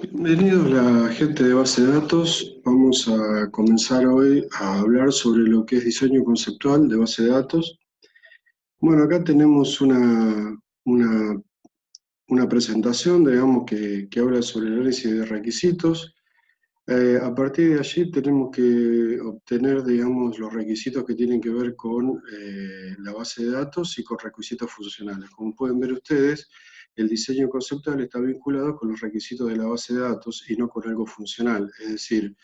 Bienvenidos la gente de base de datos. Vamos a comenzar hoy a hablar sobre lo que es diseño conceptual de base de datos. Bueno, acá tenemos una, una presentación, digamos, que habla sobre el análisis de requisitos. A partir de allí tenemos que obtener, digamos, los requisitos que tienen que ver con la base de datos y con requisitos funcionales. Como pueden ver ustedes, el diseño conceptual está vinculado con los requisitos de la base de datos y no con algo funcional. Es decir,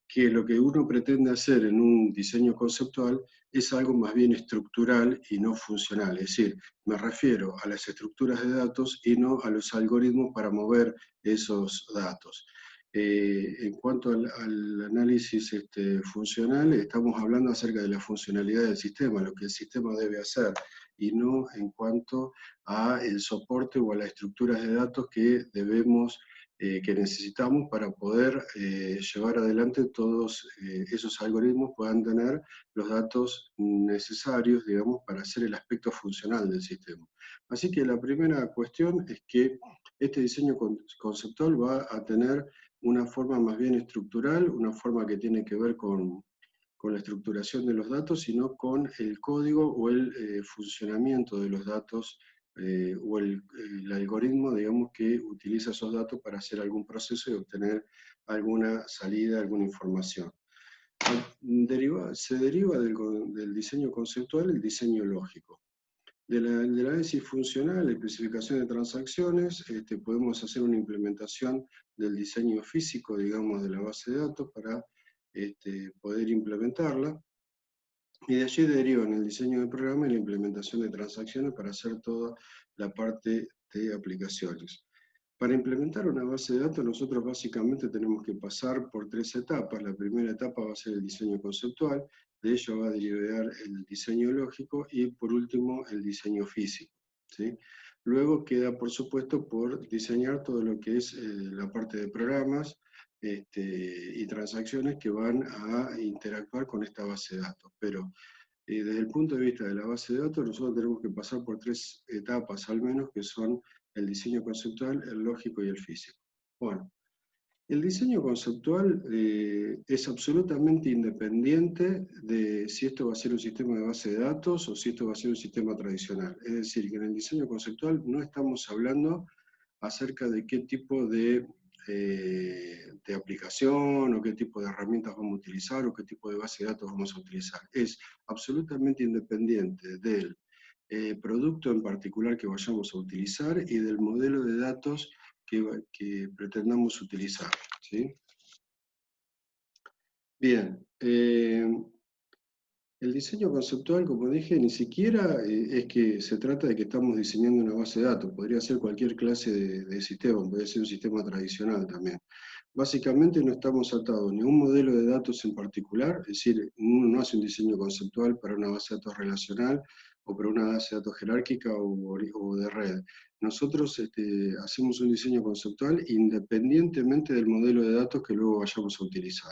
que lo que uno pretende hacer en un diseño conceptual es algo más bien estructural y no funcional. Es decir, me refiero a las estructuras de datos y no a los algoritmos para mover esos datos. En cuanto al análisis funcional, estamos hablando acerca de la funcionalidad del sistema, lo que el sistema debe hacer, y no en cuanto a el soporte o a las estructuras de datos que necesitamos para poder llevar adelante todos esos algoritmos, puedan tener los datos necesarios, digamos, para hacer el aspecto funcional del sistema. Así que la primera cuestión es que este diseño conceptual va a tener una forma más bien estructural, una forma que tiene que ver con la estructuración de los datos, sino con el código o el funcionamiento de los datos o el algoritmo, digamos, que utiliza esos datos para hacer algún proceso y obtener alguna salida, alguna información. Se deriva del diseño conceptual el diseño lógico. Del análisis funcional, especificación de transacciones, podemos hacer una implementación del diseño físico, digamos, de la base de datos para poder implementarla. Y de allí derivan el diseño del programa y la implementación de transacciones para hacer toda la parte de aplicaciones. Para implementar una base de datos, nosotros básicamente tenemos que pasar por tres etapas. La primera etapa va a ser el diseño conceptual, de ello va a derivar el diseño lógico y por último el diseño físico, ¿sí? Luego queda, por supuesto, por diseñar todo lo que es la parte de programas y transacciones que van a interactuar con esta base de datos. Pero desde el punto de vista de la base de datos, nosotros tenemos que pasar por tres etapas al menos, que son el diseño conceptual, el lógico y el físico. Bueno, el diseño conceptual es absolutamente independiente de si esto va a ser un sistema de base de datos o si esto va a ser un sistema tradicional. Es decir, que en el diseño conceptual no estamos hablando acerca de qué tipo de aplicación o qué tipo de herramientas vamos a utilizar o qué tipo de base de datos vamos a utilizar. Es absolutamente independiente del producto en particular que vayamos a utilizar y del modelo de datos que pretendamos utilizar, ¿sí? Bien, el diseño conceptual, como dije, ni siquiera es que se trata de que estamos diseñando una base de datos, podría ser cualquier clase de sistema, podría ser un sistema tradicional también. Básicamente no estamos atados ni a un modelo de datos en particular, es decir, uno no hace un diseño conceptual para una base de datos relacional o para una base de datos jerárquica o de red. Nosotros hacemos un diseño conceptual independientemente del modelo de datos que luego vayamos a utilizar.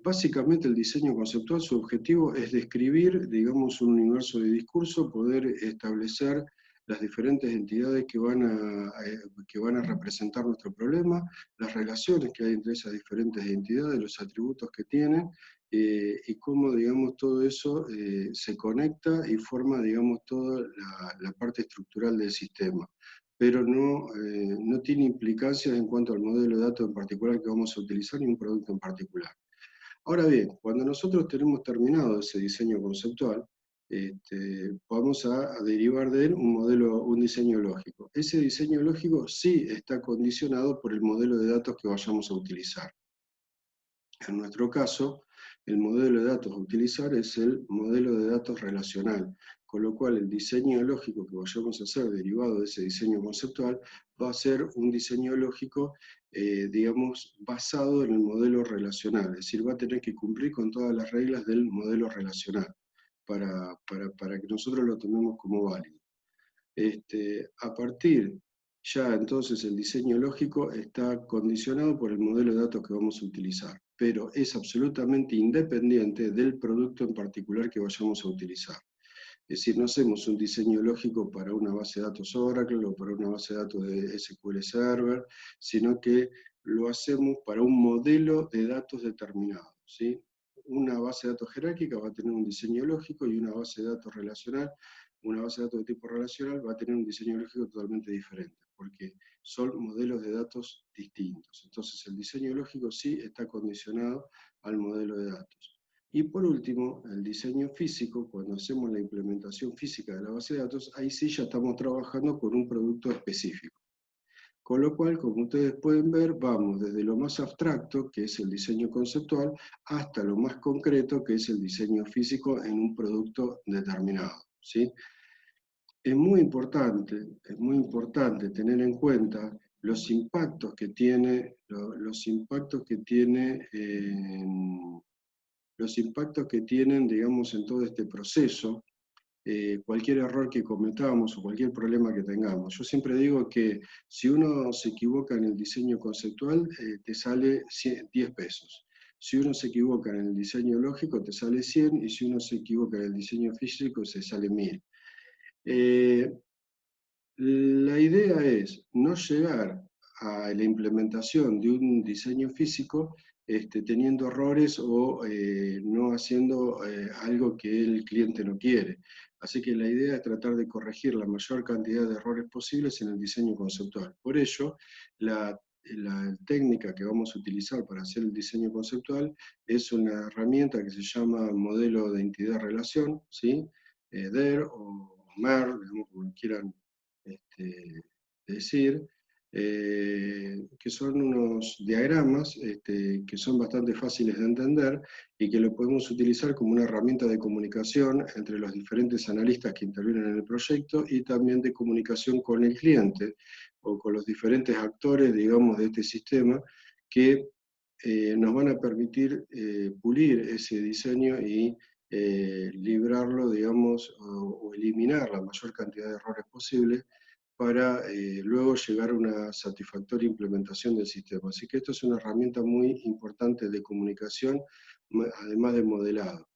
Básicamente el diseño conceptual, su objetivo es describir, digamos, un universo de discurso, poder establecer las diferentes entidades que van a representar nuestro problema, las relaciones que hay entre esas diferentes entidades, los atributos que tienen, y cómo, digamos, todo eso se conecta y forma, digamos, toda la parte estructural del sistema, pero no tiene implicancias en cuanto al modelo de datos en particular que vamos a utilizar ni un producto en particular. Ahora bien, cuando nosotros tenemos terminado ese diseño conceptual, vamos a derivar de él un diseño lógico. Ese diseño lógico sí está condicionado por el modelo de datos que vayamos a utilizar. En nuestro caso, el modelo de datos a utilizar es el modelo de datos relacional, con lo cual el diseño lógico que vayamos a hacer derivado de ese diseño conceptual va a ser un diseño lógico, digamos, basado en el modelo relacional, es decir, va a tener que cumplir con todas las reglas del modelo relacional para que nosotros lo tomemos como válido. A partir ya entonces el diseño lógico está condicionado por el modelo de datos que vamos a utilizar, pero es absolutamente independiente del producto en particular que vayamos a utilizar. Es decir, no hacemos un diseño lógico para una base de datos Oracle o para una base de datos de SQL Server, sino que lo hacemos para un modelo de datos determinado, ¿sí? Una base de datos jerárquica va a tener un diseño lógico y una base de datos relacional, una base de datos de tipo relacional va a tener un diseño lógico totalmente diferente, porque son modelos de datos distintos. Entonces el diseño lógico sí está condicionado al modelo de datos. Y por último, el diseño físico, cuando hacemos la implementación física de la base de datos, ahí sí ya estamos trabajando con un producto específico. Con lo cual, como ustedes pueden ver, vamos desde lo más abstracto, que es el diseño conceptual, hasta lo más concreto, que es el diseño físico en un producto determinado, ¿sí? Es muy importante tener en cuenta los impactos que tiene, los impactos que tienen, digamos, en todo este proceso, cualquier error que cometamos o cualquier problema que tengamos. Yo siempre digo que si uno se equivoca en el diseño conceptual, te sale 10 pesos. Si uno se equivoca en el diseño lógico, te sale 100, y si uno se equivoca en el diseño físico, se sale 1000. La idea es no llegar a la implementación de un diseño físico teniendo errores o no haciendo algo que el cliente no quiere. Así que la idea es tratar de corregir la mayor cantidad de errores posibles en el diseño conceptual. Por ello, la técnica que vamos a utilizar para hacer el diseño conceptual es una herramienta que se llama modelo de entidad-relación, ¿sí? DER o MER, digamos, como quieran decir, que son unos diagramas que son bastante fáciles de entender y que lo podemos utilizar como una herramienta de comunicación entre los diferentes analistas que intervienen en el proyecto y también de comunicación con el cliente o con los diferentes actores, digamos, de este sistema que nos van a permitir pulir ese diseño y librarlo, digamos, o eliminar la mayor cantidad de errores posible para luego llegar a una satisfactoria implementación del sistema. Así que esto es una herramienta muy importante de comunicación, además de modelado.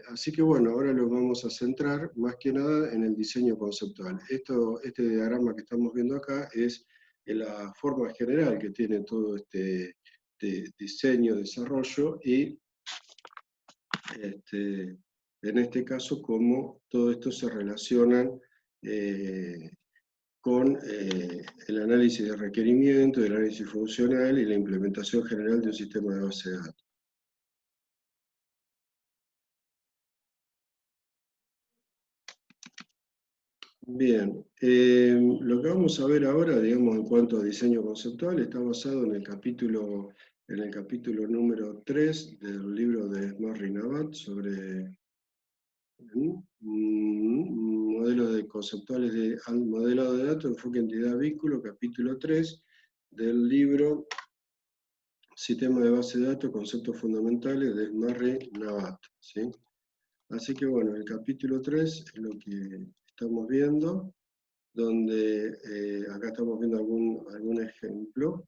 Así que bueno, ahora lo vamos a centrar más que nada en el diseño conceptual. Este diagrama que estamos viendo acá es la forma general que tiene todo este diseño, desarrollo y en este caso cómo todo esto se relaciona con el análisis de requerimiento, el análisis funcional y la implementación general de un sistema de base de datos. Bien, lo que vamos a ver ahora, digamos, en cuanto a diseño conceptual, está basado en el capítulo número 3 del libro de Smarri Navat sobre modelos conceptuales de modelado de datos, enfoque entidad-vínculo, capítulo 3 del libro Sistema de base de datos, conceptos fundamentales de Smarri Navat, ¿sí? Así que bueno, el capítulo 3 es lo que estamos viendo, donde acá estamos viendo algún ejemplo.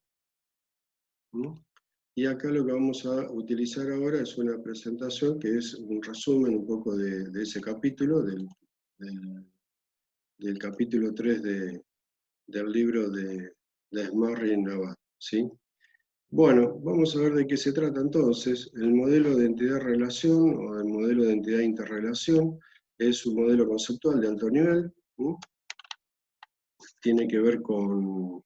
Y acá lo que vamos a utilizar ahora es una presentación que es un resumen un poco de ese capítulo, del capítulo 3 del libro de Smarri Navat, ¿sí? Bueno, vamos a ver de qué se trata entonces. El modelo de entidad-relación o el modelo de entidad-interrelación es un modelo conceptual de alto nivel. Tiene que ver con,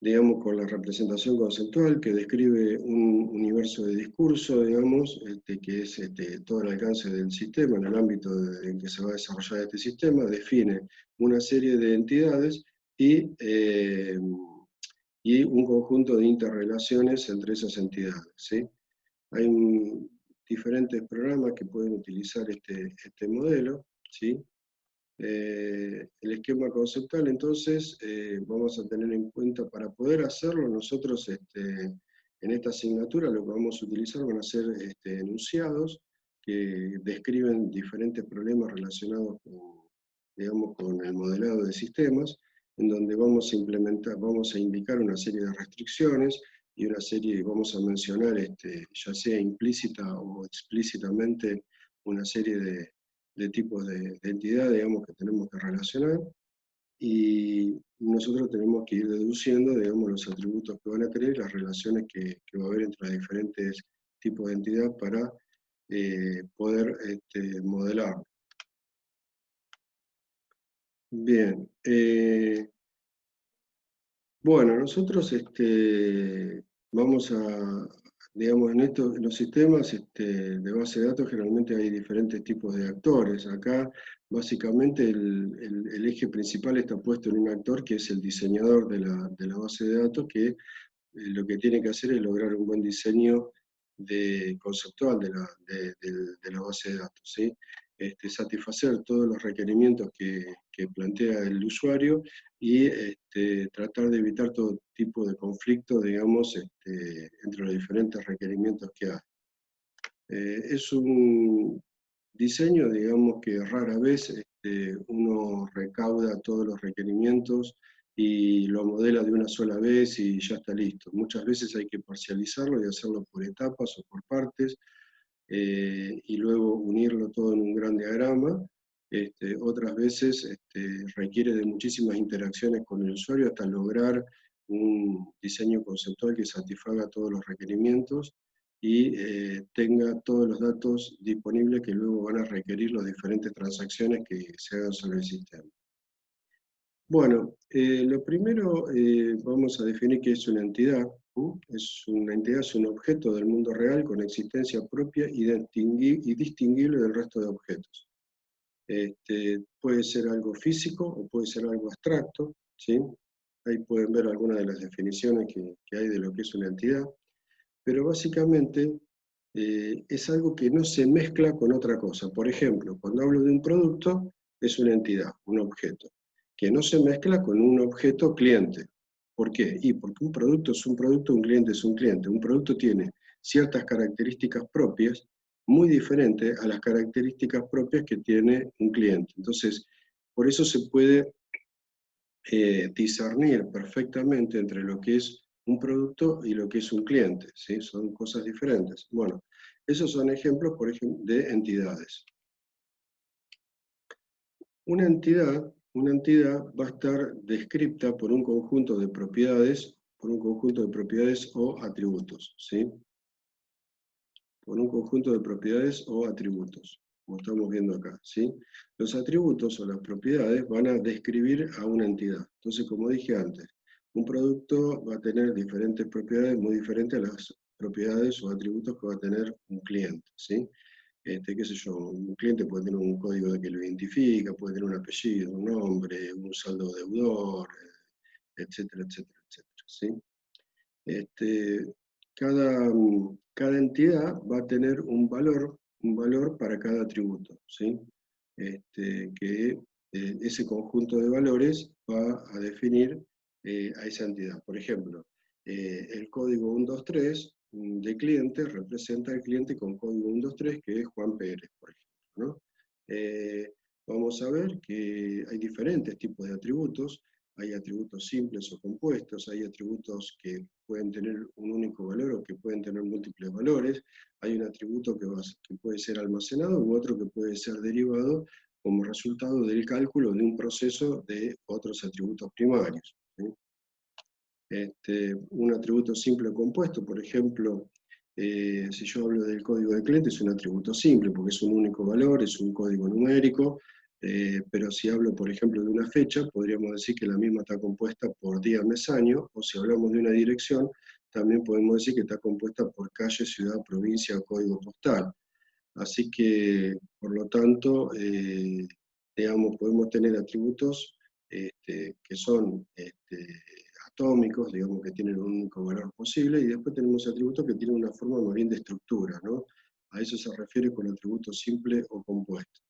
digamos, con la representación conceptual que describe un universo de discurso, digamos, que es todo el alcance del sistema en el ámbito en que se va a desarrollar este sistema, define una serie de entidades y un conjunto de interrelaciones entre esas entidades, ¿sí? Hay diferentes programas que pueden utilizar este modelo, ¿sí? El esquema conceptual, entonces, vamos a tener en cuenta para poder hacerlo nosotros en esta asignatura lo que vamos a utilizar van a ser enunciados que describen diferentes problemas relacionados con, digamos, con el modelado de sistemas, en donde vamos a indicar una serie de restricciones y una serie, vamos a mencionar, ya sea implícita o explícitamente, una serie tipos de entidad, digamos, que tenemos que relacionar, y nosotros tenemos que ir deduciendo, digamos, los atributos que van a tener, las relaciones que va a haber entre los diferentes tipos de entidad para poder modelar. Bien, bueno, nosotros vamos a, digamos, en los sistemas de base de datos generalmente hay diferentes tipos de actores. Acá, básicamente, el eje principal está puesto en un actor que es el diseñador de la base de datos, que lo que tiene que hacer es lograr un buen diseño conceptual de la base de datos, ¿sí? Satisfacer todos los requerimientos que plantea el usuario y tratar de evitar todo tipo de conflicto, digamos, entre los diferentes requerimientos que hay. Es un diseño, digamos, que rara vez uno recauda todos los requerimientos y lo modela de una sola vez y ya está listo. Muchas veces hay que parcializarlo y hacerlo por etapas o por partes, y luego unirlo todo en un gran diagrama. Otras veces requiere de muchísimas interacciones con el usuario hasta lograr un diseño conceptual que satisfaga todos los requerimientos y tenga todos los datos disponibles que luego van a requerir las diferentes transacciones que se hagan sobre el sistema. Bueno, lo primero vamos a definir qué es una entidad. Es una entidad, es un objeto del mundo real con existencia propia y distinguible del resto de objetos. Puede ser algo físico o puede ser algo abstracto, ¿sí? Ahí pueden ver algunas de las definiciones que hay de lo que es una entidad, pero básicamente es algo que no se mezcla con otra cosa. Por ejemplo, cuando hablo de un producto, es una entidad, un objeto, que no se mezcla con un objeto cliente. ¿Por qué? Y porque un producto es un producto, un cliente es un cliente. Un producto tiene ciertas características propias muy diferentes a las características propias que tiene un cliente. Entonces, por eso se puede discernir perfectamente entre lo que es un producto y lo que es un cliente, ¿sí? Son cosas diferentes. Bueno, esos son ejemplos, por ejemplo, de entidades. Una entidad va a estar descripta por un conjunto de propiedades, o atributos, ¿sí? Por un conjunto de propiedades o atributos, como estamos viendo acá, ¿sí? Los atributos o las propiedades van a describir a una entidad. Entonces, como dije antes, un producto va a tener diferentes propiedades muy diferentes a las propiedades o atributos que va a tener un cliente, ¿sí? Qué sé yo, un cliente puede tener un código que lo identifica, puede tener un apellido, un nombre, un saldo deudor, etcétera, etcétera, etcétera, ¿sí? Cada entidad va a tener un valor para cada atributo, ¿sí? Que ese conjunto de valores va a definir a esa entidad. Por ejemplo, el código 123 de cliente representa al cliente con código 123, que es Juan Pérez, por ejemplo, ¿no? Vamos a ver que hay diferentes tipos de atributos. Hay atributos simples o compuestos, hay atributos que pueden tener un único valor o que pueden tener múltiples valores, hay un atributo que puede ser almacenado u otro que puede ser derivado como resultado del cálculo de un proceso de otros atributos primarios, ¿sí? Un atributo simple o compuesto, por ejemplo, si yo hablo del código de cliente, es un atributo simple porque es un único valor, es un código numérico, pero si hablo, por ejemplo, de una fecha, podríamos decir que la misma está compuesta por día, mes, año, o si hablamos de una dirección, también podemos decir que está compuesta por calle, ciudad, provincia o código postal. Así que, por lo tanto, digamos, podemos tener atributos que son atómicos, digamos, que tienen un único valor posible, y después tenemos atributos que tienen una forma más bien de estructura, ¿no? A eso se refiere con atributos simple o compuesto.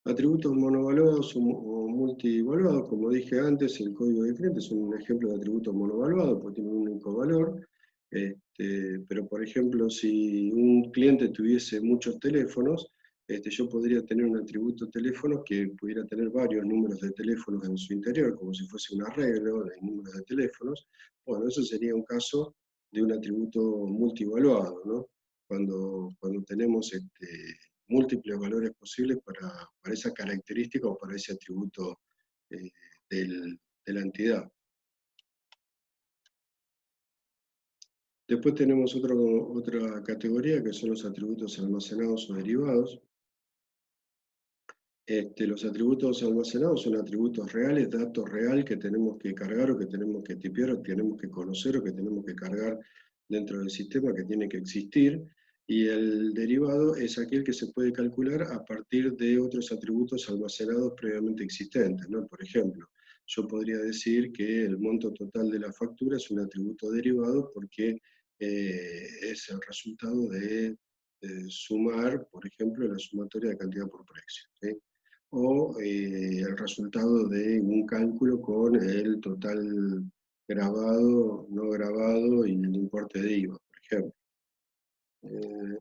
Atributos monovaluados o multivaluados, como dije antes, el código de cliente es un ejemplo de atributo monovaluado, porque tiene un único valor. Pero, por ejemplo, si un cliente tuviese muchos teléfonos, yo podría tener un atributo teléfono que pudiera tener varios números de teléfonos en su interior, como si fuese un arreglo de números de teléfonos. Bueno, eso sería un caso de un atributo multivaluado, ¿no? Cuando tenemos múltiples valores posibles para esa característica o para ese atributo eh, de la entidad. Después tenemos otra categoría que son los atributos almacenados o derivados. Los atributos almacenados son atributos reales, datos real que tenemos que cargar o que tenemos que tipear o que tenemos que conocer o que tenemos que cargar dentro del sistema que tiene que existir. Y el derivado es aquel que se puede calcular a partir de otros atributos almacenados previamente existentes, ¿no? Por ejemplo, yo podría decir que el monto total de la factura es un atributo derivado porque es el resultado de sumar, por ejemplo, la sumatoria de cantidad por precio, ¿sí? O el resultado de un cálculo con el total grabado, no grabado y el importe de IVA, por ejemplo. Eh,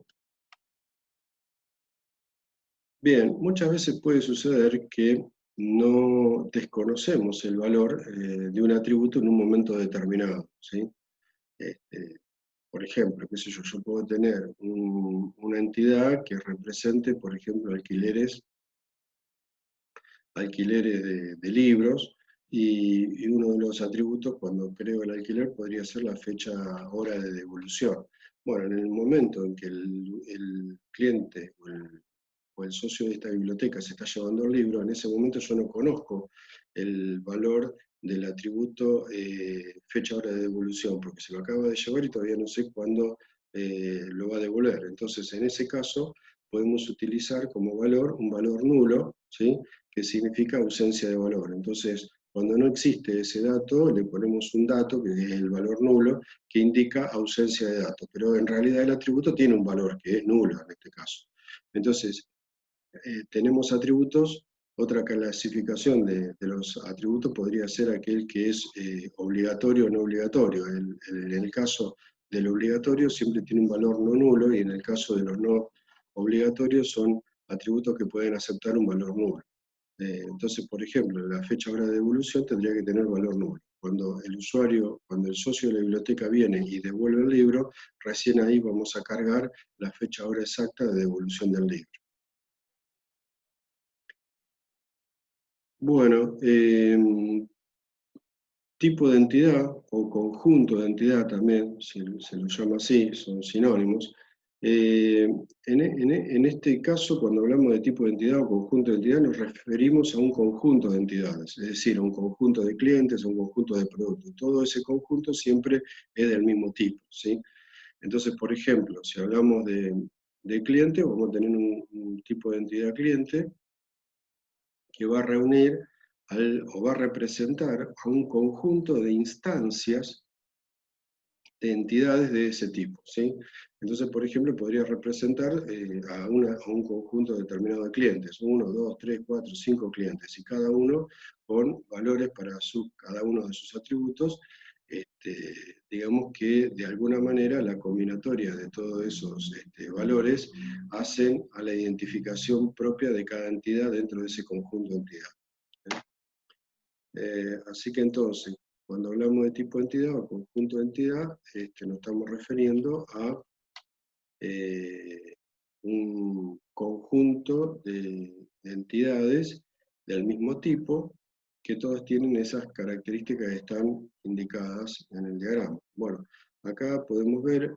Bien, muchas veces puede suceder que no desconocemos el valor de un atributo en un momento determinado, ¿sí? Este, por ejemplo, qué sé yo, yo puedo tener una entidad que represente, por ejemplo, alquileres de libros, y uno de los atributos cuando creo el alquiler podría ser la fecha hora de devolución. Bueno, en el momento en que el cliente o el socio de esta biblioteca se está llevando el libro, en ese momento yo no conozco el valor del atributo fecha hora de devolución, porque se lo acaba de llevar y todavía no sé cuándo lo va a devolver. Entonces, en ese caso, podemos utilizar como valor un valor nulo, ¿sí? Que significa ausencia de valor. Entonces, cuando no existe ese dato, le ponemos un dato, que es el valor nulo, que indica ausencia de datos. Pero en realidad el atributo tiene un valor, que es nulo en este caso. Entonces, tenemos atributos, otra clasificación de los atributos podría ser aquel que es obligatorio o no obligatorio. En el caso del obligatorio siempre tiene un valor no nulo, y en el caso de los no obligatorios son atributos que pueden aceptar un valor nulo. Entonces, por ejemplo, la fecha hora de devolución tendría que tener valor nulo. Cuando el usuario, cuando el socio de la biblioteca viene y devuelve el libro, recién ahí vamos a cargar la fecha hora exacta de devolución del libro. Bueno, tipo de entidad o conjunto de entidad también, se lo llama así, son sinónimos. En este caso, cuando hablamos de tipo de entidad o conjunto de entidad, nos referimos a un conjunto de entidades, es decir, a un conjunto de clientes, a un conjunto de productos. Todo ese conjunto siempre es del mismo tipo, ¿sí? Entonces, por ejemplo, si hablamos de cliente, vamos a tener un tipo de entidad cliente que va a reunir o va a representar a un conjunto de instancias de entidades de ese tipo, ¿sí? Entonces, por ejemplo, podría representar a un conjunto determinado de clientes, 1, 2, 3, 4, 5 clientes, y cada uno con valores para cada uno de sus atributos. Digamos que de alguna manera la combinatoria de todos esos valores hacen a la identificación propia de cada entidad dentro de ese conjunto de entidades. Así que entonces, cuando hablamos de tipo de entidad o conjunto de entidad, nos estamos refiriendo a un conjunto de entidades del mismo tipo que todas tienen esas características que están indicadas en el diagrama. Bueno, acá podemos ver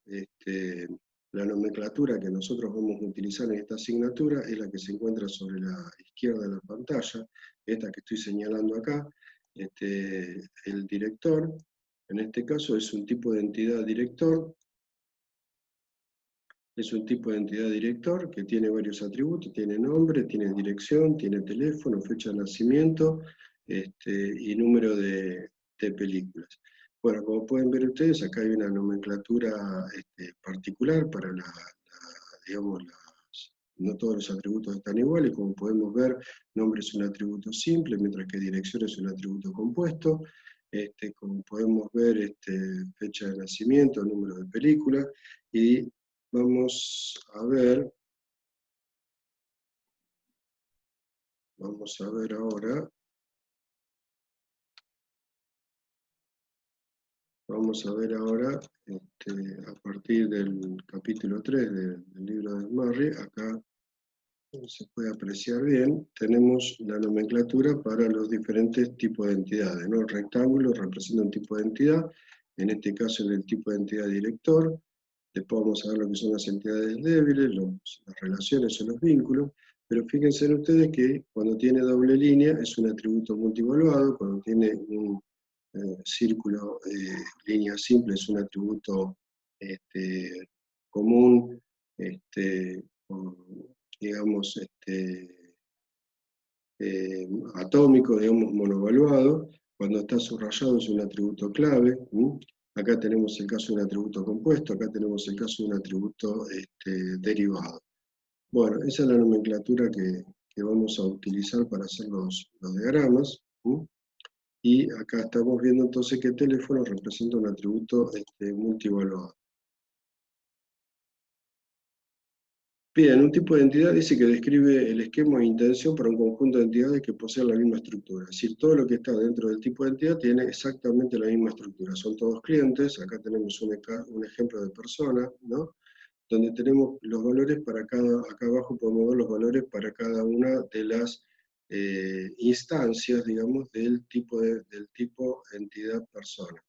la nomenclatura que nosotros vamos a utilizar en esta asignatura, es la que se encuentra sobre la izquierda de la pantalla, esta que estoy señalando acá. El director, en este caso, es un tipo de entidad director. Es un tipo de entidad director que tiene varios atributos, tiene nombre, tiene dirección, tiene teléfono, fecha de nacimiento y número de películas. Bueno, como pueden ver ustedes, acá hay una nomenclatura particular para digamos, no todos los atributos están iguales. Como podemos ver, nombre es un atributo simple, mientras que dirección es un atributo compuesto. Como podemos ver, fecha de nacimiento, número de película, y vamos a ver ahora, a partir del capítulo 3 del libro de Murray, acá se puede apreciar bien, tenemos la nomenclatura para los diferentes tipos de entidades, ¿no? El rectángulo representa un tipo de entidad, en este caso es el tipo de entidad director. Después vamos a ver lo que son las entidades débiles, las relaciones o los vínculos, pero fíjense en ustedes que cuando tiene doble línea es un atributo multivaluado, cuando tiene un círculo, línea simple es un atributo común, digamos, atómico, digamos, monovaluado. Cuando está subrayado es un atributo clave. Acá tenemos el caso de un atributo compuesto, acá tenemos el caso de un atributo derivado. Bueno, esa es la nomenclatura que vamos a utilizar para hacer los diagramas. Y acá estamos viendo entonces que teléfono representa un atributo multivaluado. Bien, un tipo de entidad dice que describe el esquema de intención para un conjunto de entidades que poseen la misma estructura. Es decir, todo lo que está dentro del tipo de entidad tiene exactamente la misma estructura. Son todos clientes, acá tenemos un ejemplo de persona, ¿no? Donde tenemos los valores para cada, acá abajo podemos ver los valores para cada una de las instancias, digamos, del tipo entidad persona.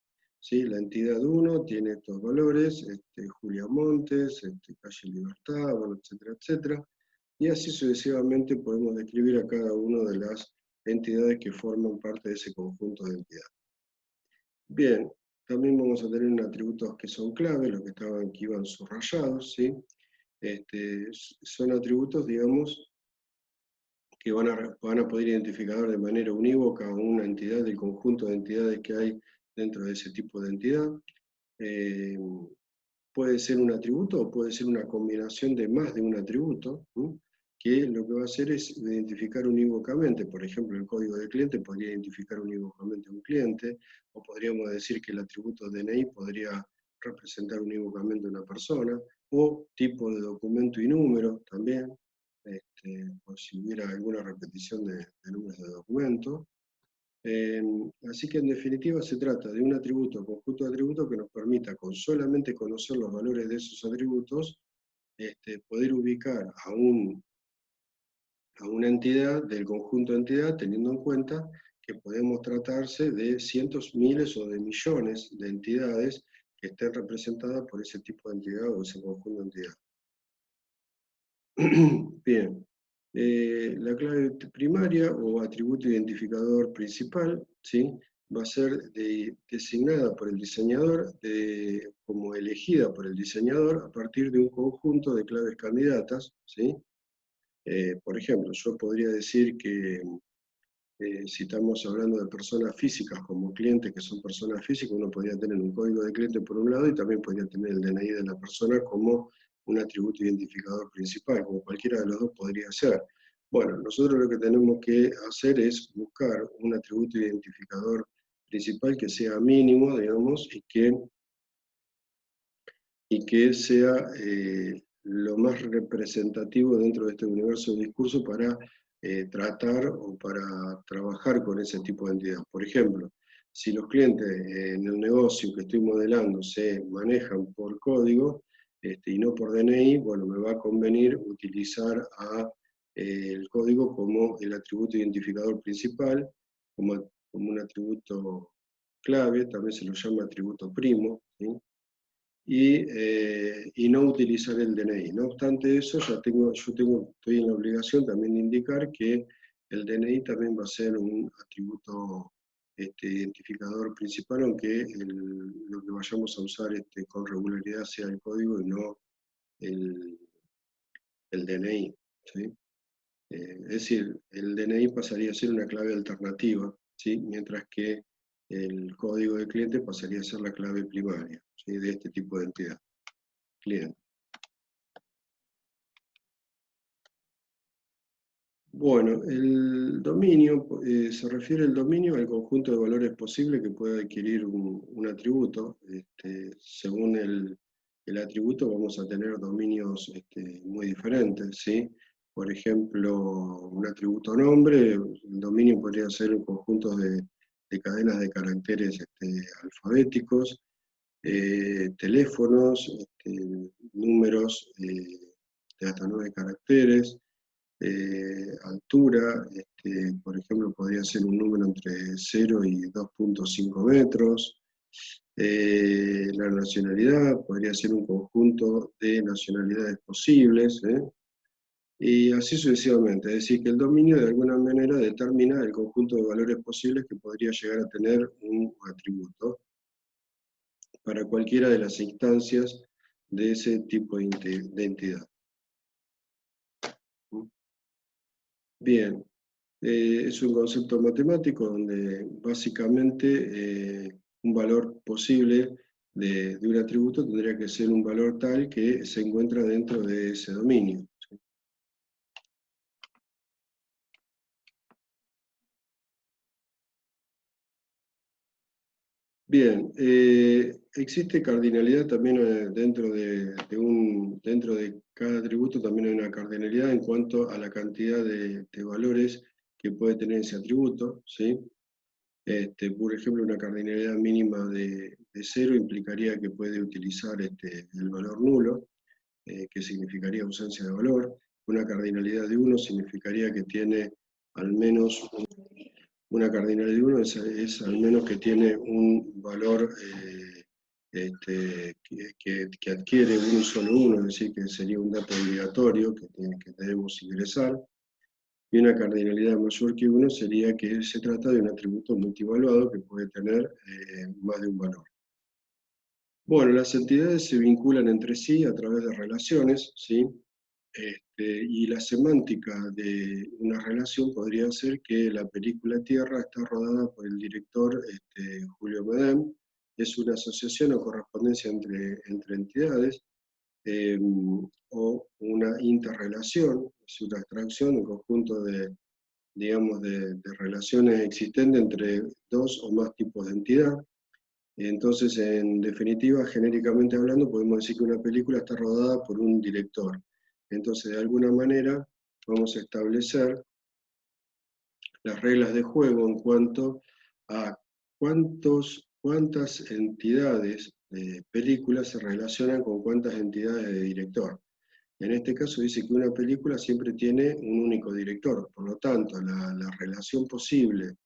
¿Sí? La entidad 1 tiene estos valores, Julia Montes, Calle Libertad, bueno, etcétera, etcétera, y así sucesivamente podemos describir a cada una de las entidades que forman parte de ese conjunto de entidades. Bien, también vamos a tener atributos que son clave, los que estaban aquí iban subrayados, ¿sí? Son atributos, digamos, que van a poder identificar de manera unívoca a una entidad del conjunto de entidades que hay dentro de ese tipo de entidad. Eh, Puede ser un atributo o puede ser una combinación de más de un atributo, que lo que va a hacer es identificar unívocamente. Por ejemplo, el código de cliente podría identificar unívocamente a un cliente, o podríamos decir que el atributo DNI podría representar unívocamente a una persona, o tipo de documento y número también, por si hubiera alguna repetición de números de documento. Así que en definitiva se trata de un atributo, conjunto de atributos que nos permita, con solamente conocer los valores de esos atributos, poder ubicar a una entidad del conjunto de entidad, teniendo en cuenta que podemos tratarse de cientos, miles o de millones de entidades que estén representadas por ese tipo de entidad o ese conjunto de entidad. Bien, la clave primaria o atributo identificador principal, ¿sí? Va a ser designada por el diseñador, como elegida por el diseñador a partir de un conjunto de claves candidatas, ¿sí? Por ejemplo, yo podría decir que si estamos hablando de personas físicas como clientes, que son personas físicas, uno podría tener un código de cliente por un lado y también podría tener el DNI de la persona como un atributo identificador principal, como cualquiera de los dos podría ser. Bueno, nosotros lo que tenemos que hacer es buscar un atributo identificador principal que sea mínimo, digamos, y que sea lo más representativo dentro de este universo de discurso para tratar o para trabajar con ese tipo de entidad. Por ejemplo, si los clientes en el negocio que estoy modelando se manejan por código y no por DNI, bueno, me va a convenir utilizar el código como el atributo identificador principal, como un atributo clave, también se lo llama atributo primo, ¿sí? Y no utilizar el DNI. No obstante eso, estoy en la obligación también de indicar que el DNI también va a ser un atributo identificador principal, aunque lo que vayamos a usar con regularidad sea el código y no el, el DNI. ¿Sí? Es decir, el DNI pasaría a ser una clave alternativa, ¿sí? Mientras que el código de cliente pasaría a ser la clave primaria, ¿sí? De este tipo de entidad, cliente. Bueno, el dominio, se refiere el dominio al conjunto de valores posibles que puede adquirir un atributo. Según el atributo vamos a tener dominios muy diferentes, ¿sí? Por ejemplo, un atributo nombre, el dominio podría ser un conjunto de cadenas de caracteres alfabéticos, teléfonos, números de hasta 9 caracteres, altura, por ejemplo, podría ser un número entre 0 y 2,5 metros. La nacionalidad podría ser un conjunto de nacionalidades posibles, y así sucesivamente. Es decir, que el dominio de alguna manera determina el conjunto de valores posibles que podría llegar a tener un atributo para cualquiera de las instancias de ese tipo de entidad. Bien, es un concepto matemático donde básicamente un valor posible de un atributo tendría que ser un valor tal que se encuentra dentro de ese dominio. Bien, existe cardinalidad también dentro de cada atributo también hay una cardinalidad en cuanto a la cantidad de valores que puede tener ese atributo, ¿sí? Por ejemplo, una cardinalidad mínima de 0 implicaría que puede utilizar el valor nulo, que significaría ausencia de valor. Una cardinalidad de 1 significaría que tiene al menos una cardinalidad de 1 es al menos que tiene un valor que adquiere un solo 1, es decir, que sería un dato obligatorio que debemos ingresar. Y una cardinalidad mayor que 1 sería que se trata de un atributo multivaluado que puede tener más de un valor. Bueno, las entidades se vinculan entre sí a través de relaciones, ¿sí? Y la semántica de una relación podría ser que la película Tierra está rodada por el director Julio Medem. Es una asociación o correspondencia entre entidades, o una interrelación, es una abstracción, un conjunto digamos, de relaciones existentes entre dos o más tipos de entidad. Entonces, en definitiva, genéricamente hablando, podemos decir que una película está rodada por un director. Entonces, de alguna manera, vamos a establecer las reglas de juego en cuanto a cuántas entidades de películas se relacionan con cuántas entidades de director. En este caso dice que una película siempre tiene un único director, por lo tanto, la relación posible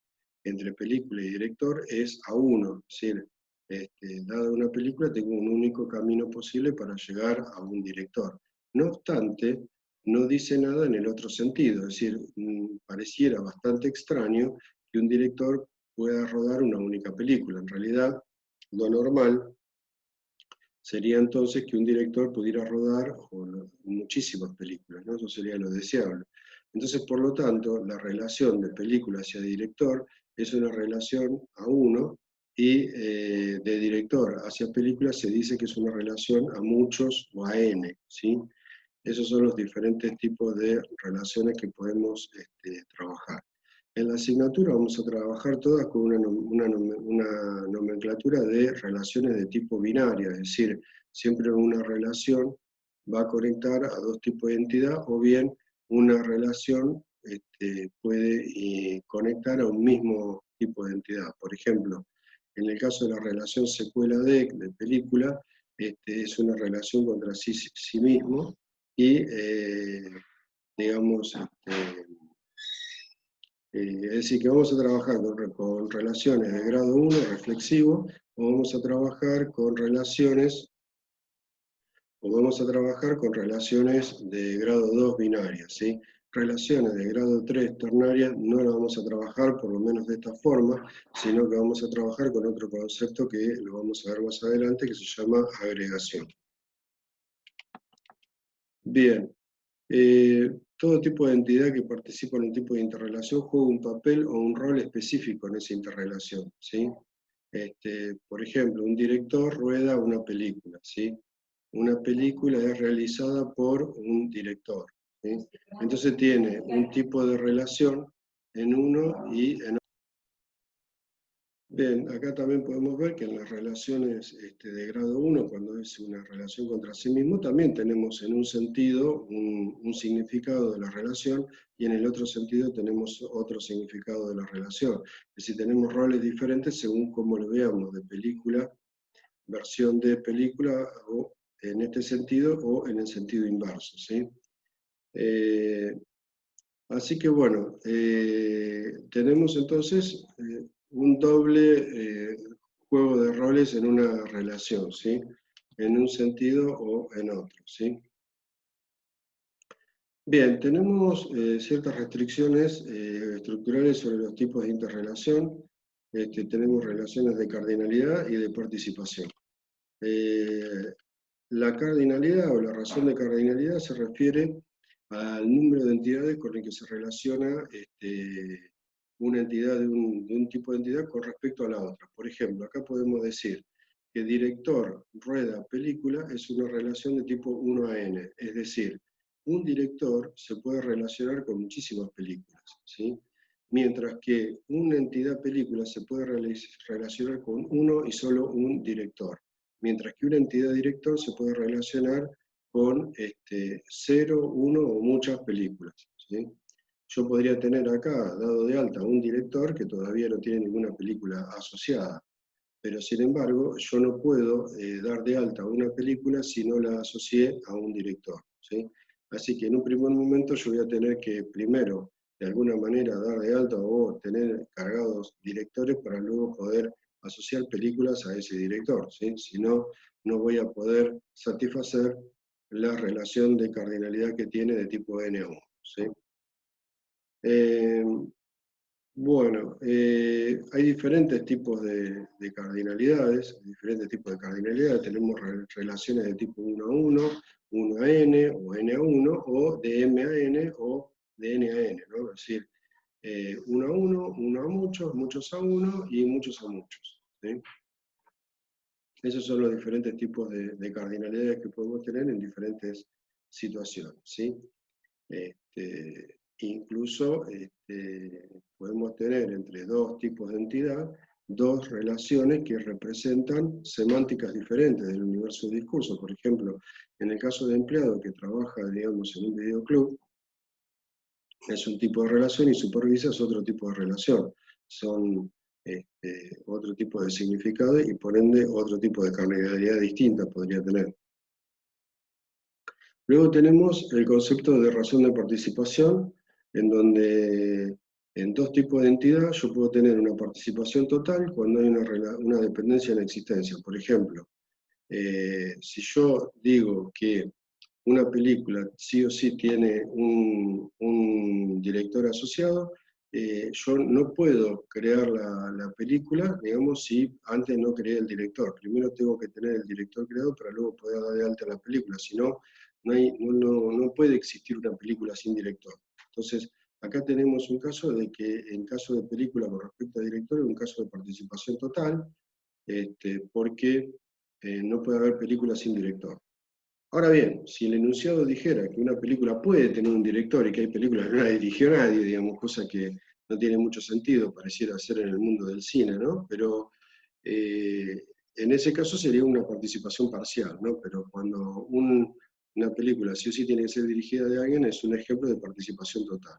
entre película y director es a uno, es decir, dada una película tengo un único camino posible para llegar a un director. No obstante, no dice nada en el otro sentido, es decir, pareciera bastante extraño que un director pueda rodar una única película. En realidad, lo normal sería entonces que un director pudiera rodar muchísimas películas, ¿no? Eso sería lo deseable. Entonces, por lo tanto, la relación de película hacia director es una relación a uno, y de director hacia película se dice que es una relación a muchos o a n, ¿sí? Esos son los diferentes tipos de relaciones que podemos trabajar. En la asignatura vamos a trabajar todas con una nomenclatura de relaciones de tipo binaria, es decir, siempre una relación va a conectar a dos tipos de entidad, o bien una relación puede conectar a un mismo tipo de entidad. Por ejemplo, en el caso de la relación secuela-DEC de película, es una relación contra sí mismo, y digamos, es decir, que vamos a trabajar con relaciones de grado 1, reflexivo, o vamos a trabajar con relaciones, de grado 2, binarias, ¿sí? Relaciones de grado 3, ternarias, no las vamos a trabajar, por lo menos de esta forma, sino que vamos a trabajar con otro concepto que lo vamos a ver más adelante, que se llama agregación. Bien, todo tipo de entidad que participa en un tipo de interrelación juega un papel o un rol específico en esa interrelación, ¿sí? Por ejemplo, un director rueda una película, ¿sí? Una película es realizada por un director, ¿sí? Entonces tiene un tipo de relación en uno y en otro. Bien, acá también podemos ver que en las relaciones de grado 1, cuando es una relación contra sí mismo, también tenemos en un sentido un significado de la relación, y en el otro sentido tenemos otro significado de la relación. Es decir, tenemos roles diferentes según cómo lo veamos, de película, versión de película, o en este sentido, o en el sentido inverso, ¿sí? Así que bueno, tenemos entonces un doble juego de roles en una relación, ¿sí? En un sentido o en otro, ¿sí? Bien, tenemos ciertas restricciones estructurales sobre los tipos de interrelación. Tenemos relaciones de cardinalidad y de participación. Eh, la cardinalidad o la razón de cardinalidad se refiere al número de entidades con el que se relaciona una entidad de un tipo de entidad con respecto a la otra. Por ejemplo, acá podemos decir que director, rueda, película es una relación de tipo 1 a n, es decir, un director se puede relacionar con muchísimas películas, ¿sí? Mientras que una entidad película se puede relacionar con uno y solo un director, mientras que una entidad director se puede relacionar con 0, 1 o muchas películas, ¿sí? Yo podría tener acá dado de alta un director que todavía no tiene ninguna película asociada, pero sin embargo yo no puedo dar de alta una película si no la asocié a un director, ¿sí? Así que en un primer momento yo voy a tener que primero de alguna manera dar de alta o tener cargados directores para luego poder asociar películas a ese director, ¿sí? Si no, no voy a poder satisfacer la relación de cardinalidad que tiene de tipo N1, ¿sí? Eh, bueno, hay diferentes tipos de cardinalidades, tenemos relaciones de tipo 1 a 1, 1 a n o n a 1, o de m a n o de n a n, ¿no? Es decir, 1 a 1, 1 a muchos, muchos a 1 y muchos a muchos, ¿sí? Esos son los diferentes tipos de cardinalidades que podemos tener en diferentes situaciones, ¿sí? Incluso podemos tener entre dos tipos de entidad dos relaciones que representan semánticas diferentes del universo del discurso. Por ejemplo, en el caso de empleado que trabaja, digamos, en un videoclub, es un tipo de relación y supervisa es otro tipo de relación. Son otro tipo de significado y por ende otro tipo de cardinalidad distinta podría tener. Luego tenemos el concepto de razón de participación, en donde en dos tipos de entidad yo puedo tener una participación total cuando hay una dependencia en existencia. Por ejemplo, si yo digo que una película sí o sí tiene un director asociado, yo no puedo crear la película, digamos, si antes no creé el director. Primero tengo que tener el director creado para luego poder dar de alta la película, si no, no puede existir una película sin director. Entonces, acá tenemos un caso de que en caso de película con respecto a director es un caso de participación total, porque no puede haber película sin director. Ahora bien, si el enunciado dijera que una película puede tener un director y que hay películas que no la dirigió nadie, digamos, cosa que no tiene mucho sentido, pareciera ser en el mundo del cine, ¿no? Pero en ese caso sería una participación parcial, ¿no? Pero cuando una película sí o sí tiene que ser dirigida de alguien, es un ejemplo de participación total.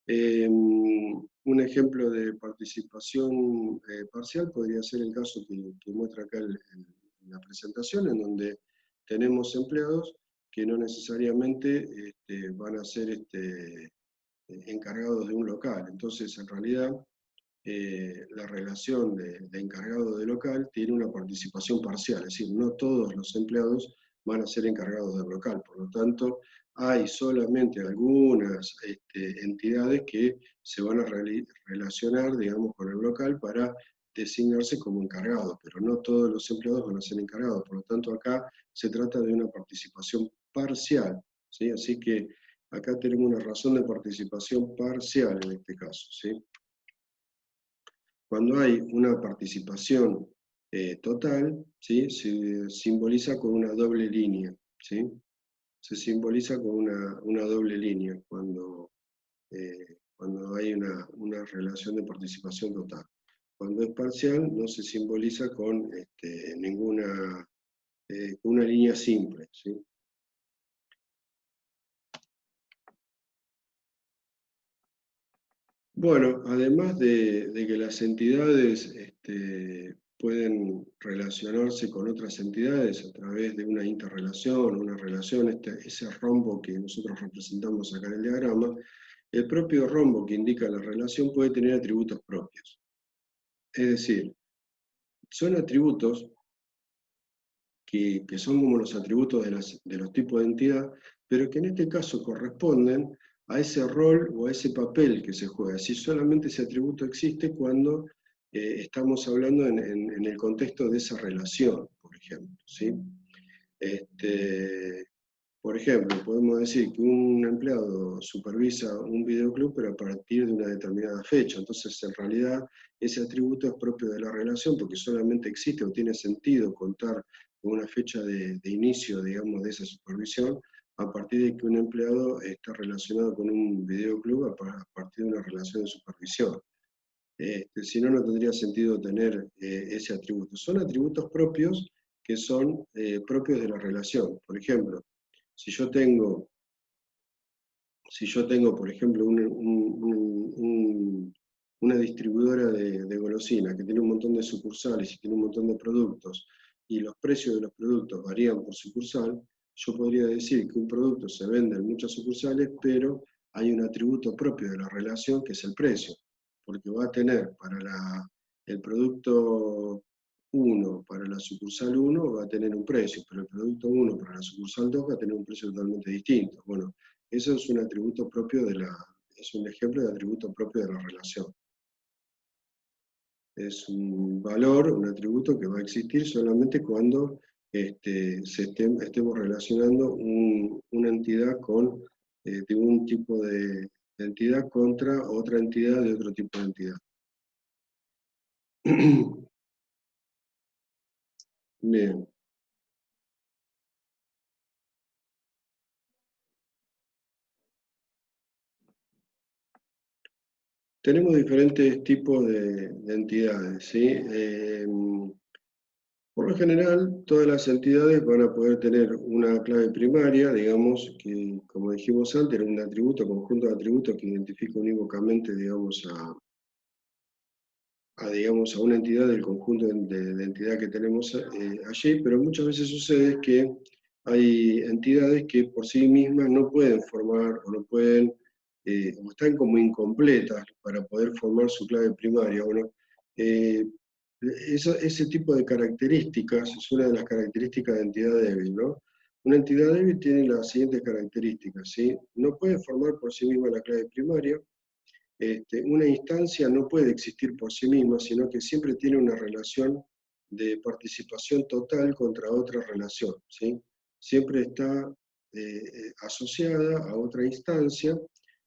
Un ejemplo de participación parcial podría ser el caso que muestra acá la presentación, en donde tenemos empleados que no necesariamente van a ser encargados de un local. Entonces, en realidad, la relación de encargado de local tiene una participación parcial, es decir, no todos los empleados van a ser encargados del local. Por lo tanto, hay solamente algunas entidades que se van a relacionar, digamos, con el local para designarse como encargados, pero no todos los empleados van a ser encargados. Por lo tanto, acá se trata de una participación parcial, ¿sí? Así que acá tenemos una razón de participación parcial en este caso, ¿sí? Cuando hay una participación total, ¿sí? Se simboliza con una doble línea, ¿sí? Se simboliza con una doble línea cuando hay una relación de participación total. Cuando es parcial no se simboliza con ninguna una línea simple, ¿sí? Bueno, además de que las entidades pueden relacionarse con otras entidades a través de una interrelación, una relación, ese rombo que nosotros representamos acá en el diagrama, el propio rombo que indica la relación puede tener atributos propios. Es decir, son atributos que son como los atributos de los tipos de entidad, pero que en este caso corresponden a ese rol o a ese papel que se juega. Si solamente ese atributo existe cuando estamos hablando en el contexto de esa relación, por ejemplo, ¿sí? Por ejemplo, podemos decir que un empleado supervisa un videoclub, pero a partir de una determinada fecha. Entonces, en realidad, ese atributo es propio de la relación, porque solamente existe o tiene sentido contar con una fecha de inicio, digamos, de esa supervisión, a partir de que un empleado está relacionado con un videoclub a partir de una relación de supervisión. Si no, no tendría sentido tener ese atributo. Son atributos propios que son propios de la relación. Por ejemplo, si yo tengo, por ejemplo, una distribuidora de golosinas que tiene un montón de sucursales y tiene un montón de productos, y los precios de los productos varían por sucursal, yo podría decir que un producto se vende en muchas sucursales, pero hay un atributo propio de la relación que es el precio, porque va a tener para el producto 1 para la sucursal 1 va a tener un precio, pero el producto 1 para la sucursal 2 va a tener un precio totalmente distinto. Bueno, eso es un atributo propio es un ejemplo de atributo propio de la relación. Es un valor, un atributo que va a existir solamente cuando estemos relacionando una entidad de un tipo de entidad contra otra entidad de otro tipo de entidad. Bien. Tenemos diferentes tipos de entidades, ¿sí? Por lo general, todas las entidades van a poder tener una clave primaria, digamos, que, como dijimos antes, era un atributo, conjunto de atributos que identifica unívocamente, digamos, digamos, a una entidad del conjunto de entidad que tenemos allí, pero muchas veces sucede que hay entidades que por sí mismas no pueden formar o no pueden, o están como incompletas para poder formar su clave primaria. Bueno, ese tipo de características es una de las características de entidad débil, ¿no? Una entidad débil tiene las siguientes características, ¿sí? No puede formar por sí misma la clave primaria. Una instancia no puede existir por sí misma, sino que siempre tiene una relación de participación total contra otra relación, ¿sí? Siempre está asociada a otra instancia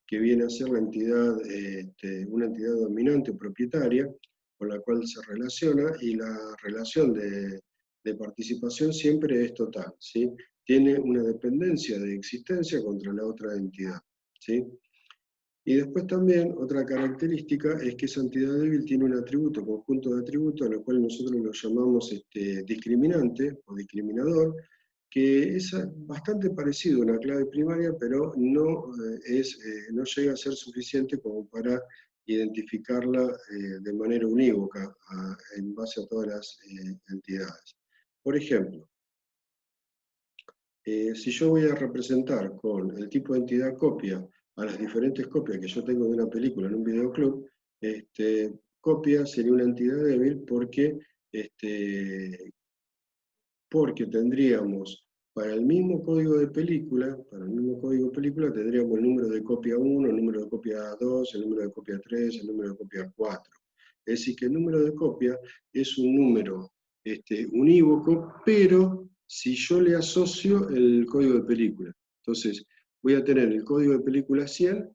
que viene a ser la entidad, una entidad dominante o propietaria con la cual se relaciona, y la relación de participación siempre es total, ¿sí? Tiene una dependencia de existencia contra la otra entidad, ¿sí? Y después también otra característica es que esa entidad débil tiene un atributo, conjunto de atributos, a lo cual nosotros lo llamamos discriminante o discriminador, que es bastante parecido a una clave primaria, pero no llega a ser suficiente como para identificarla de manera unívoca en base a todas las entidades. Por ejemplo, si yo voy a representar con el tipo de entidad copia a las diferentes copias que yo tengo de una película en un videoclub, copia sería una entidad débil este, porque tendríamos para el mismo código de película, tendríamos el número de copia 1, el número de copia 2, el número de copia 3, el número de copia 4. Es decir, que el número de copia es un número unívoco, pero si yo le asocio el código de película. Entonces, voy a tener el código de película 100,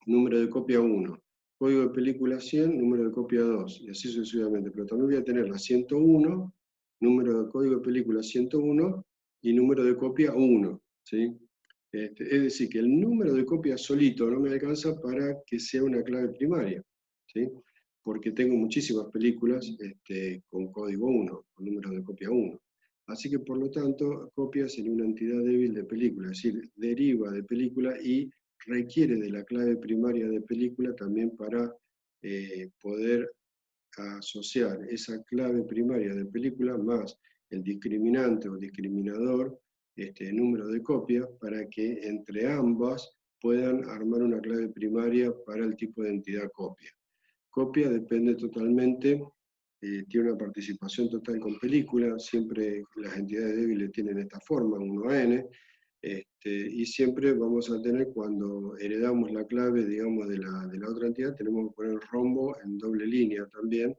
número de copia 1. Código de película 100, número de copia 2, y así sucesivamente. Pero también voy a tener la 101, número de código de película 101, y número de copia 1. ¿Sí? Es decir, que el número de copia solito no me alcanza para que sea una clave primaria, ¿sí? Porque tengo muchísimas películas con código 1, con número de copia 1. Así que, por lo tanto, copia sería una entidad débil de película, es decir, deriva de película y requiere de la clave primaria de película también para poder asociar esa clave primaria de película más el discriminante o discriminador, número de copias, para que entre ambas puedan armar una clave primaria para el tipo de entidad copia. Copia depende totalmente, tiene una participación total con película, siempre las entidades débiles tienen esta forma, 1N, y siempre vamos a tener, cuando heredamos la clave, digamos, de la otra entidad, tenemos que poner el rombo en doble línea también,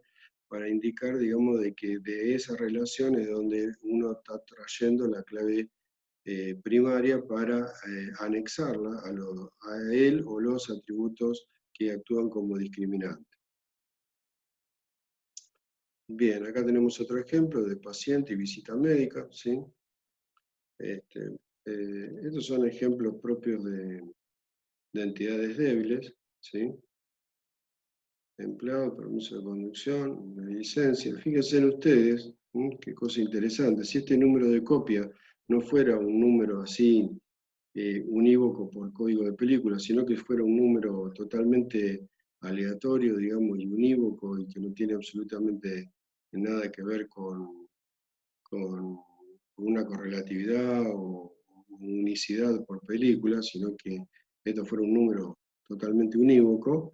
para indicar, digamos, de que de esa relación es donde uno está trayendo la clave primaria para anexarla a él o los atributos que actúan como discriminantes. Bien, acá tenemos otro ejemplo de paciente y visita médica, ¿sí? Estos son ejemplos propios de entidades débiles, ¿sí? Empleado, permiso de conducción, una licencia. Fíjense en ustedes, qué cosa interesante. Si este número de copia no fuera un número así unívoco por código de película, sino que fuera un número totalmente aleatorio, digamos, y unívoco, y que no tiene absolutamente nada que ver con una correlatividad o unicidad por película, sino que esto fuera un número totalmente unívoco,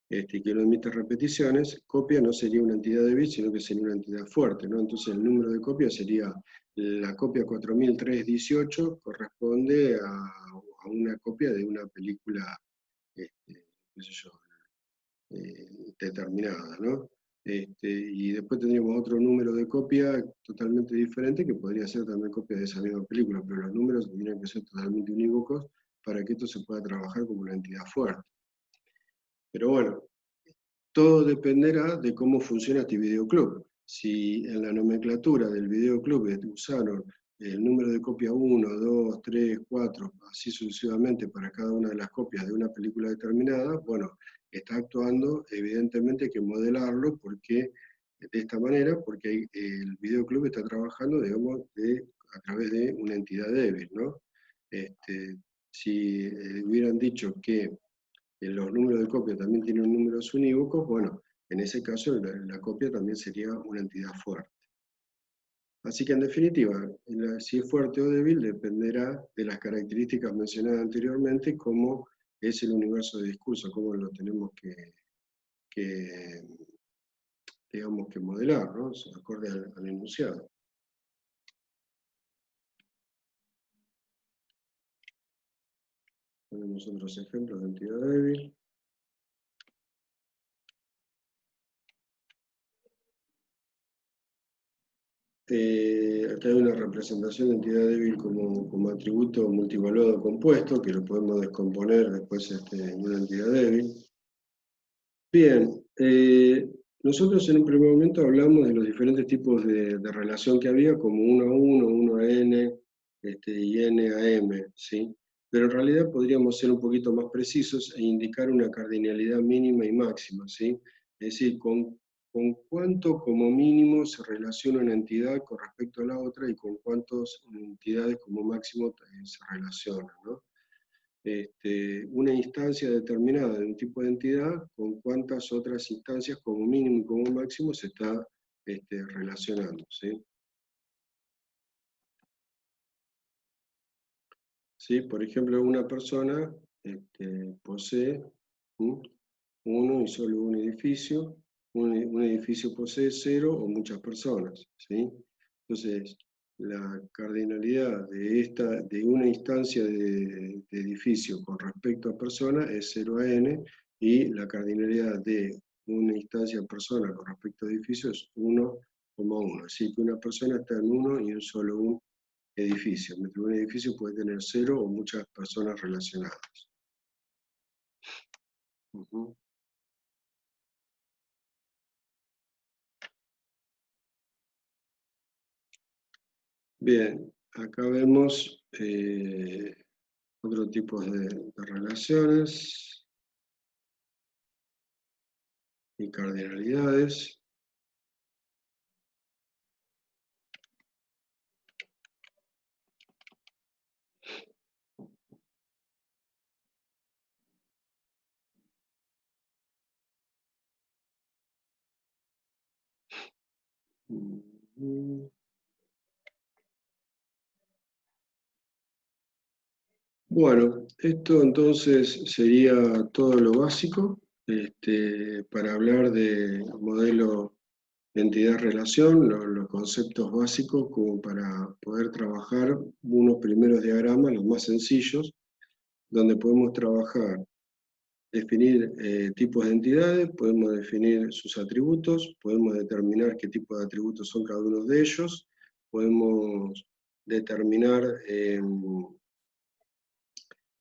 que no emite repeticiones, copia no sería una entidad de bits, sino que sería una entidad fuerte, ¿no? Entonces el número de copia sería, la copia 4318 corresponde a una copia de una película, qué sé yo, determinada, ¿no? Y después tendríamos otro número de copia totalmente diferente, que podría ser también copia de esa misma película, pero los números tendrían que ser totalmente unívocos para que esto se pueda trabajar como una entidad fuerte. Pero bueno, todo dependerá de cómo funciona este videoclub. Si en la nomenclatura del videoclub usaron el número de copia 1, 2, 3, 4, así sucesivamente para cada una de las copias de una película determinada, bueno, está actuando, evidentemente hay que modelarlo porque, de esta manera, porque el videoclub está trabajando, digamos, a través de una entidad débil, ¿no? Si hubieran dicho que los números de copia también tienen números unívocos, bueno, en ese caso la copia también sería una entidad fuerte. Así que en definitiva, si es fuerte o débil dependerá de las características mencionadas anteriormente, cómo es el universo de discurso, cómo lo tenemos que digamos, que modelar, ¿no? Acorde al enunciado. Tenemos otros ejemplos de entidad débil. Acá hay una representación de entidad débil como atributo multivaluado compuesto, que lo podemos descomponer después en una entidad débil. Bien, nosotros en un primer momento hablamos de los diferentes tipos de relación que había, como 1 a 1, 1 a n, y n a m, ¿sí? Pero en realidad podríamos ser un poquito más precisos e indicar una cardinalidad mínima y máxima, ¿sí? Es decir, con cuánto como mínimo se relaciona una entidad con respecto a la otra y con cuántas entidades como máximo se relacionan, ¿no? Una instancia determinada de un tipo de entidad con cuántas otras instancias como mínimo y como máximo se está relacionando, ¿sí? ¿Sí? Por ejemplo, una persona posee uno y solo un edificio, un edificio posee 0 o muchas personas, ¿sí? Entonces, la cardinalidad de una instancia de edificio con respecto a persona es 0 a n, y la cardinalidad de una instancia persona con respecto a edificio es 1,1. Así que una persona está en uno y en solo un edificio. Dentro de un edificio puede tener 0 o muchas personas relacionadas. Bien, acá vemos otro tipo de relaciones y cardinalidades. Bueno, esto entonces sería todo lo básico para hablar de modelo entidad-relación, los conceptos básicos como para poder trabajar unos primeros diagramas, los más sencillos, donde podemos trabajar, definir tipos de entidades, podemos definir sus atributos, podemos determinar qué tipo de atributos son cada uno de ellos, podemos determinar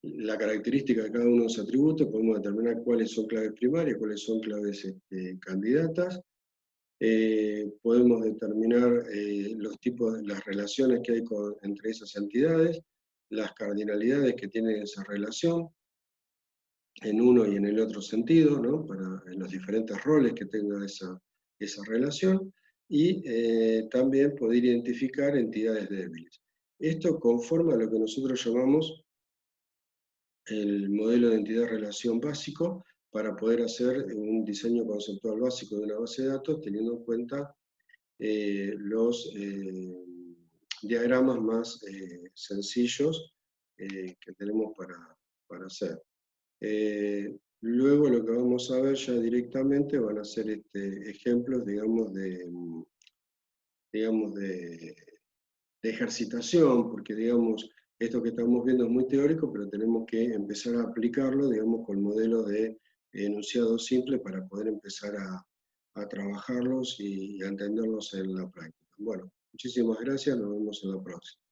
la característica de cada uno de los atributos, podemos determinar cuáles son claves primarias, cuáles son claves candidatas, podemos determinar los tipos, las relaciones que hay entre esas entidades, las cardinalidades que tiene esa relación, en uno y en el otro sentido, ¿no? En los diferentes roles que tenga esa relación, y también poder identificar entidades débiles. Esto conforma lo que nosotros llamamos el modelo de entidad-relación básico para poder hacer un diseño conceptual básico de una base de datos teniendo en cuenta los diagramas más sencillos que tenemos para hacer. Luego lo que vamos a ver ya directamente van a ser ejemplos, digamos de ejercitación, porque digamos, esto que estamos viendo es muy teórico, pero tenemos que empezar a aplicarlo, digamos, con modelo de enunciado simple para poder empezar a trabajarlos y a entenderlos en la práctica. Bueno, muchísimas gracias, nos vemos en la próxima.